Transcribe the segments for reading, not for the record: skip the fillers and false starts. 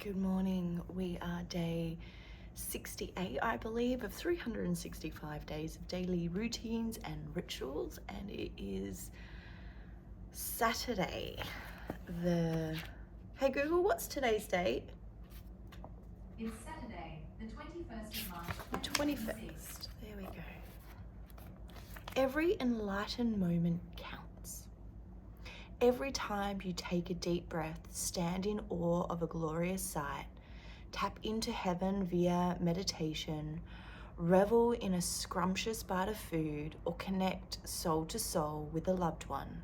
Good morning. We are day 68, I believe, of 365 days of daily routines and rituals, and it is Saturday. Hey Google, what's today's date? It's Saturday, the 21st of March, The 21st. There we go. Every enlightened moment counts. Every time you take a deep breath, stand in awe of a glorious sight, tap into heaven via meditation, revel in a scrumptious bite of food, or connect soul to soul with a loved one.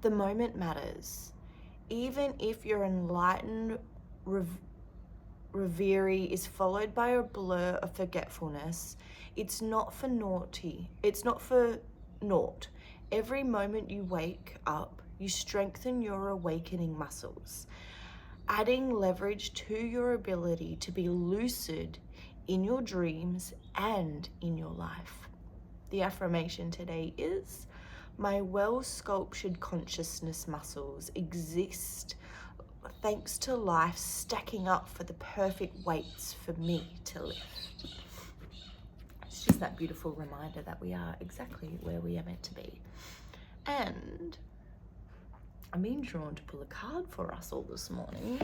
The moment matters. Even if your enlightened reverie is followed by a blur of forgetfulness, it's not for naught. Every moment you wake up, you strengthen your awakening muscles, adding leverage to your ability to be lucid in your dreams and in your life. The affirmation today is, my well-sculptured consciousness muscles exist thanks to life stacking up for the perfect weights for me to lift. It's just that beautiful reminder that we are exactly where we are meant to be. And I'm being drawn to pull a card for us all this morning.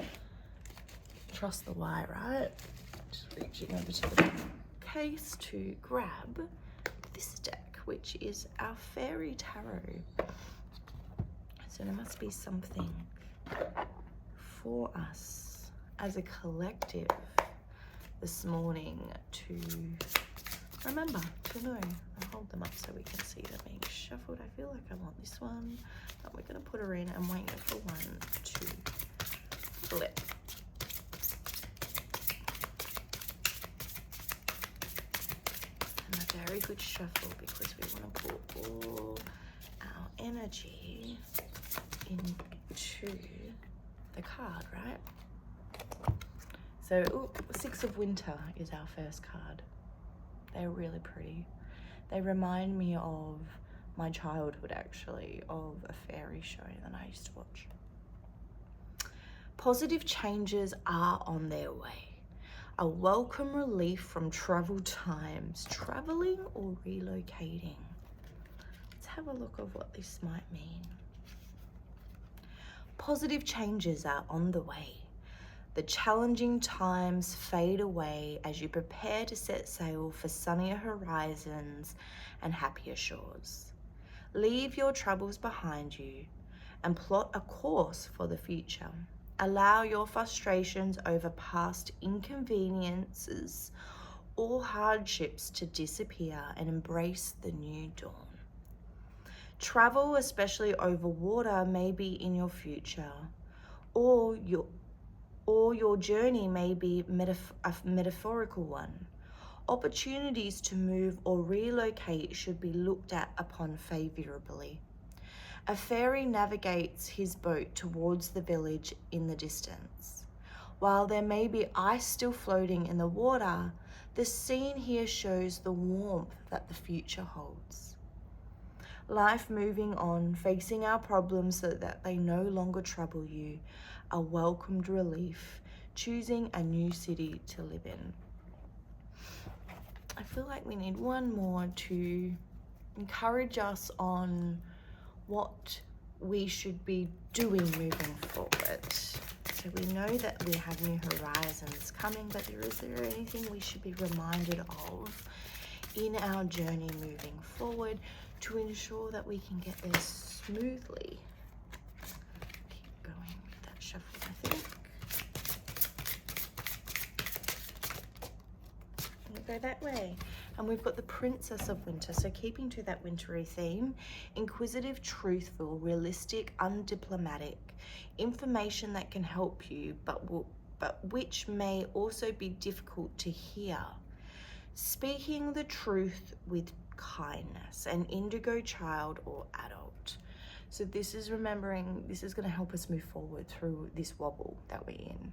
Trust the why, right? Just reaching over to the case to grab this deck, which is our Fairy Tarot. So there must be something for us as a collective this morning to remember, to know. I'll hold them up so we can see them being shuffled. I feel like I want this one, but we're going to put her in and wait for one to flip. And a very good shuffle because we want to put all our energy into the card, right? So, Six of Winter is our first card. They're really pretty. They remind me of my childhood, actually, of a fairy show that I used to watch. Positive changes are on their way. A welcome relief from troubled times, traveling or relocating. Let's have a look of what this might mean. Positive changes are on the way. The challenging times fade away as you prepare to set sail for sunnier horizons and happier shores. Leave your troubles behind you and plot a course for the future. Allow your frustrations over past inconveniences or hardships to disappear and embrace the new dawn. Travel, especially over water, may be in your future, or your journey may be a metaphorical one. Opportunities to move or relocate should be looked at upon favorably. A fairy navigates his boat towards the village in the distance. While there may be ice still floating in the water, the scene here shows the warmth that the future holds. Life moving on, facing our problems so that they no longer trouble you, a welcomed relief, choosing a new city to live in. I feel like we need one more to encourage us on what we should be doing moving forward. So we know that we have new horizons coming, but is there anything we should be reminded of in our journey moving forward to ensure that we can get there smoothly? Keep going with that shuffle, I think. We'll go that way. And we've got the Princess of Winter. So keeping to that wintry theme, inquisitive, truthful, realistic, undiplomatic, information that can help you, but which may also be difficult to hear. Speaking the truth with kindness, an indigo child or adult. So this is remembering, this is going to help us move forward through this wobble that we're in.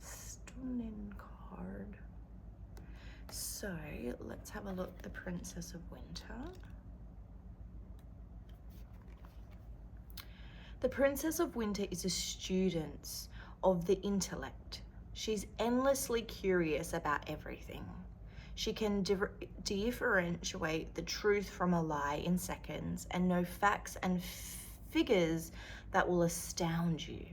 Stunning card. So let's have a look at the Princess of Winter. The Princess of Winter is a student of the intellect, She's endlessly curious about everything. She can differentiate the truth from a lie in seconds and know facts and figures that will astound you.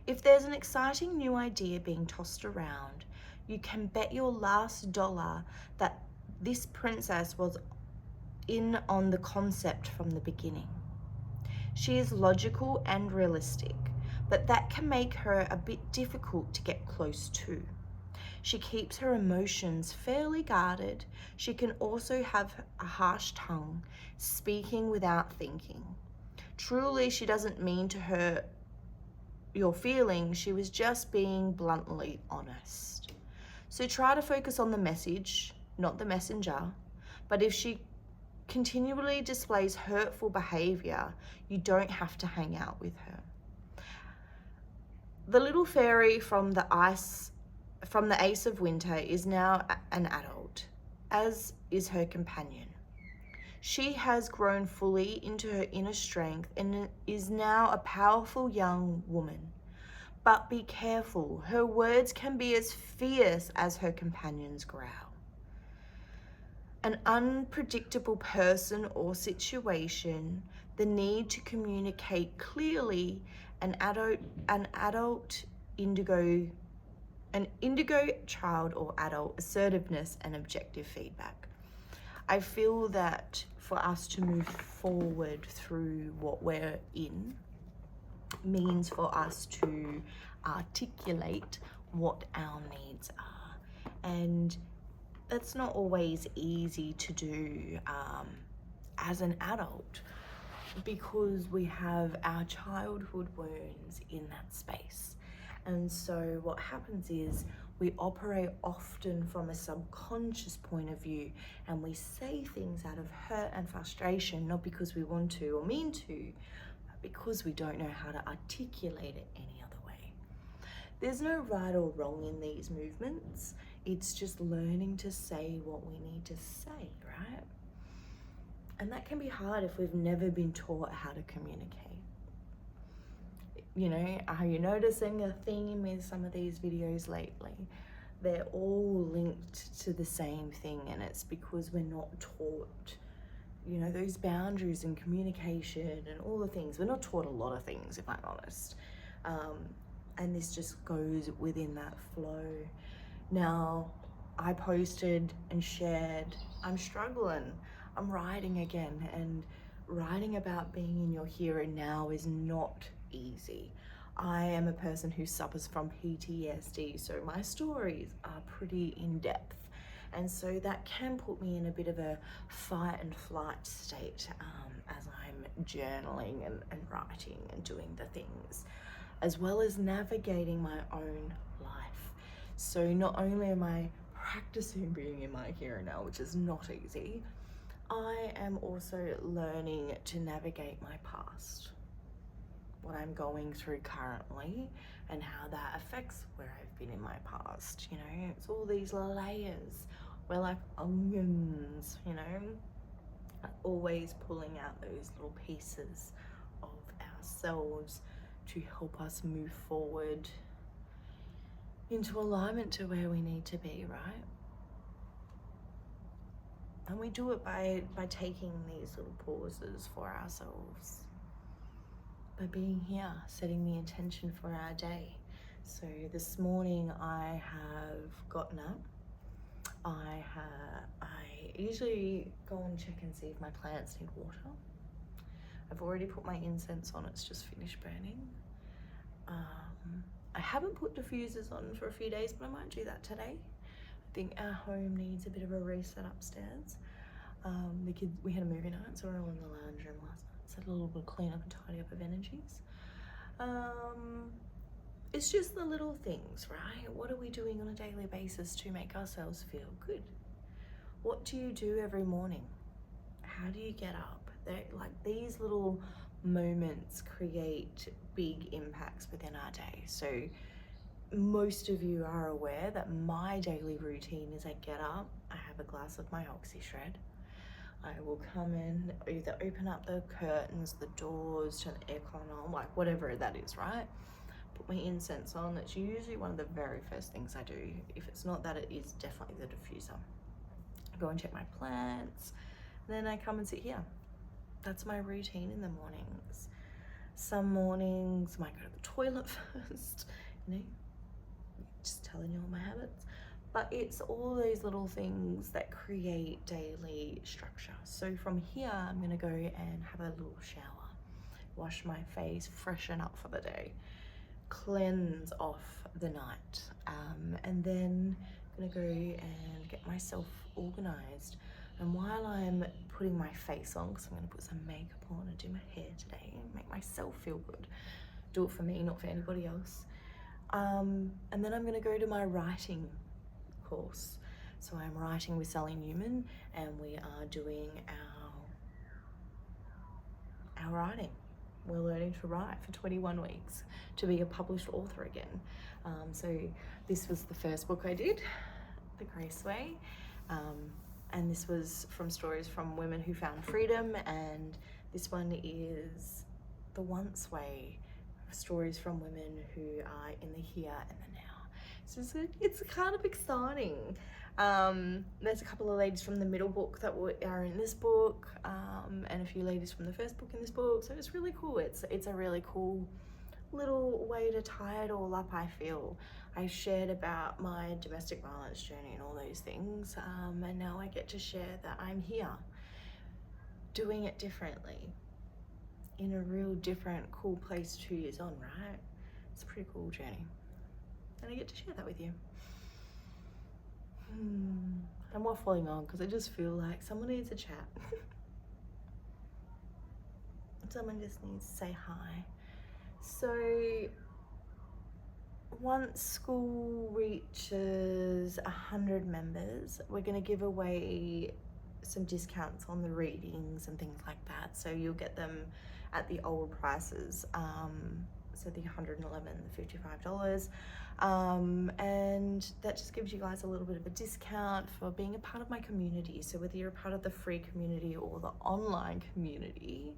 If there's an exciting new idea being tossed around, you can bet your last dollar that this princess was in on the concept from the beginning. She is logical and realistic, but that can make her a bit difficult to get close to. She keeps her emotions fairly guarded. She can also have a harsh tongue, speaking without thinking. Truly, she doesn't mean to hurt your feelings. She was just being bluntly honest. So try to focus on the message, not the messenger. But if she continually displays hurtful behavior, you don't have to hang out with her. The little fairy from the Ace of Winter is now an adult, as is her companion. She has grown fully into her inner strength and is now a powerful young woman. But be careful, her words can be as fierce as her companion's growl. An unpredictable person or situation, the need to communicate clearly, an indigo child or adult, assertiveness and objective feedback. I feel that for us to move forward through what we're in means for us to articulate what our needs are. And that's not always easy to do as an adult, because we have our childhood wounds in that space. And so what happens is we operate often from a subconscious point of view, and we say things out of hurt and frustration, not because we want to or mean to, but because we don't know how to articulate it any other way. There's no right or wrong in these movements. It's just learning to say what we need to say, right? And that can be hard if we've never been taught how to communicate. You know, are you noticing a theme with some of these videos lately? They're all linked to the same thing, and it's because we're not taught, you know, those boundaries and communication and all the things. We're not taught a lot of things, if I'm honest. And this just goes within that flow. Now, I posted and shared, I'm struggling. I'm writing again, and writing about being in your here and now is not easy. I am a person who suffers from PTSD, so my stories are pretty in depth. And so that can put me in a bit of a fight and flight state as I'm journaling and writing and doing the things, as well as navigating my own life. So not only am I practicing being in my here and now, which is not easy, I am also learning to navigate my past, what I'm going through currently, and how that affects where I've been in my past. You know, it's all these layers. We're like onions, you know, always pulling out those little pieces of ourselves to help us move forward into alignment to where we need to be, right? And we do it by taking these little pauses for ourselves, by being here, setting the intention for our day. So this morning I have gotten up. I usually go and check and see if my plants need water. I've already put my incense on, it's just finished burning. I haven't put diffusers on for a few days, but I might do that today. I think our home needs a bit of a reset upstairs. The kids, we had a movie night, so we're all in the lounge room last night. So a little bit of clean up and tidy up of energies. It's just the little things, right? What are we doing on a daily basis to make ourselves feel good? What do you do every morning? How do you get up? Like these little moments create big impacts within our day. So most of you are aware that my daily routine is I get up, I have a glass of my OxyShred. I will come in, either open up the curtains, the doors, turn the aircon on, like whatever that is, right? put my incense on. It's usually one of the very first things I do. If it's not that, it is definitely the diffuser. I go and check my plants, then I come and sit here. That's my routine in the mornings. Some mornings I might go to the toilet first, you know, just telling you all my habits. But it's all those little things that create daily structure. So from here, I'm gonna go and have a little shower, wash my face, freshen up for the day, cleanse off the night, and then I'm gonna go and get myself organized. And while I'm putting my face on, because I'm gonna put some makeup on and do my hair today and make myself feel good, do it for me, not for anybody else. And then I'm gonna go to my writing course. So I'm writing with Sally Newman, and we are doing our writing. We're learning to write for 21 weeks to be a published author again. So this was the first book I did, The Grace Way. And this was from stories from women who found freedom, and this one is The Once Way, stories from women who are in the here and the now. So it's kind of exciting. There's a couple of ladies from the middle book that are in this book, and a few ladies from the first book in this book, so it's really cool. It's a really cool little way to tie it all up, I feel. I shared about my domestic violence journey and all those things, and now I get to share that I'm here doing it differently in a real different cool place 2 years on, right? It's a pretty cool journey, and I get to share that with you. I'm waffling on because I just feel like someone needs a chat. Someone just needs to say hi. So once school reaches 100 members, we're going to give away some discounts on the readings and things like that. So you'll get them at the old prices. So the $111, the $55. And that just gives you guys a little bit of a discount for being a part of my community. So whether you're a part of the free community or the online community,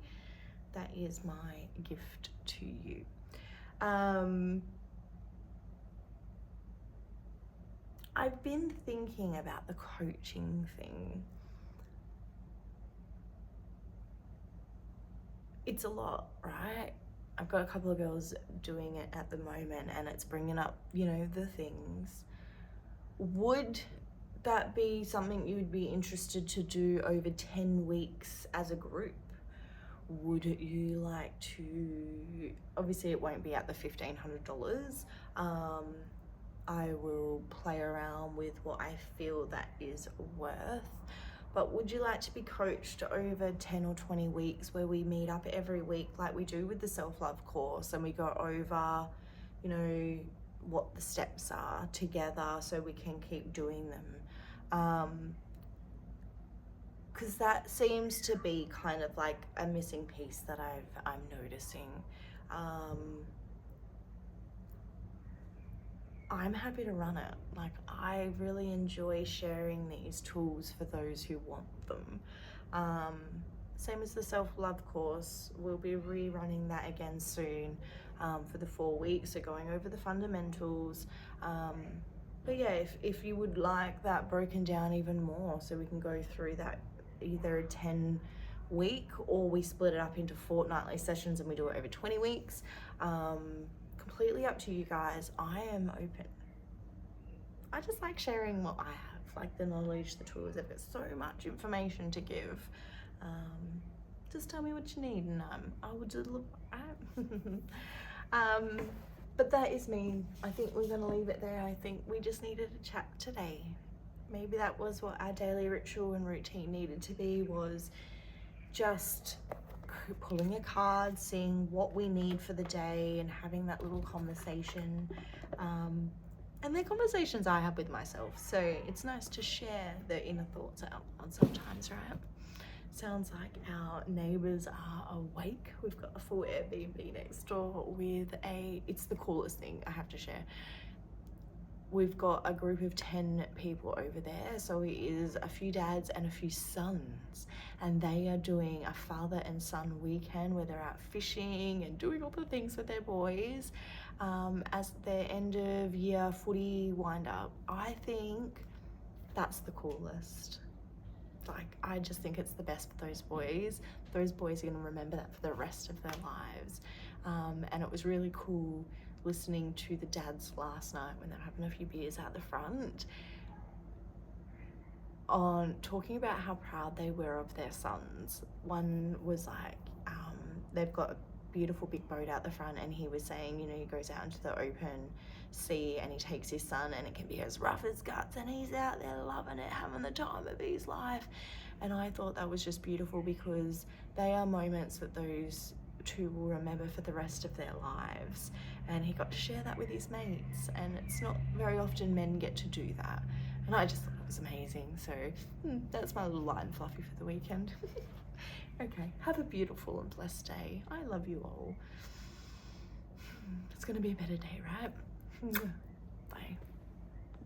that is my gift to you. I've been thinking about the coaching thing. It's a lot, right? I've got a couple of girls doing it at the moment, and it's bringing up, you know, the things. Would that be something you would be interested to do over 10 weeks as a group? Would you like to, obviously it won't be at the $1,500. I will play around with what I feel that is worth. But would you like to be coached over 10 or 20 weeks where we meet up every week like we do with the self-love course, and we go over, you know, what the steps are together so we can keep doing them? Because that seems to be kind of like a missing piece that I'm noticing. I'm happy to run it. Like, I really enjoy sharing these tools for those who want them. Same as the self-love course, we'll be rerunning that again soon for the 4 weeks, so going over the fundamentals. But yeah, if you would like that broken down even more, so we can go through that either a 10 week, or we split it up into fortnightly sessions and we do it over 20 weeks. Completely up to you guys. I am open. I just like sharing what I have, like the knowledge, the tools. I've got so much information to give. Just tell me what you need, and I will deliver. But that is me. I think we're gonna leave it there. I think we just needed a chat today. Maybe that was what our daily ritual and routine needed to be, was just pulling a card, seeing what we need for the day, and having that little conversation. And they're conversations I have with myself, so it's nice to share the inner thoughts out loud sometimes, right? Sounds like our neighbors are awake. We've got a full Airbnb next door with it's the coolest thing I have to share. We've got a group of 10 people over there, so it is a few dads and a few sons, and they are doing a father and son weekend where they're out fishing and doing all the things with their boys. as their end of year footy wind up. I think that's the coolest. Like, I just think it's the best for those boys. Those boys are going to remember that for the rest of their lives. And it was really cool listening to the dads last night when they were having a few beers out the front, on talking about how proud they were of their sons. One was like, they've got a beautiful big boat out the front, and he was saying, you know, he goes out into the open sea and he takes his son, and it can be as rough as guts, and he's out there loving it, having the time of his life. And I thought that was just beautiful, because they are moments that those two will remember for the rest of their lives. And he got to share that with his mates, and it's not very often men get to do that, and I just thought it was amazing. So that's my little light and fluffy for the weekend. Okay, have a beautiful and blessed day. I love you all. It's gonna be a better day, right?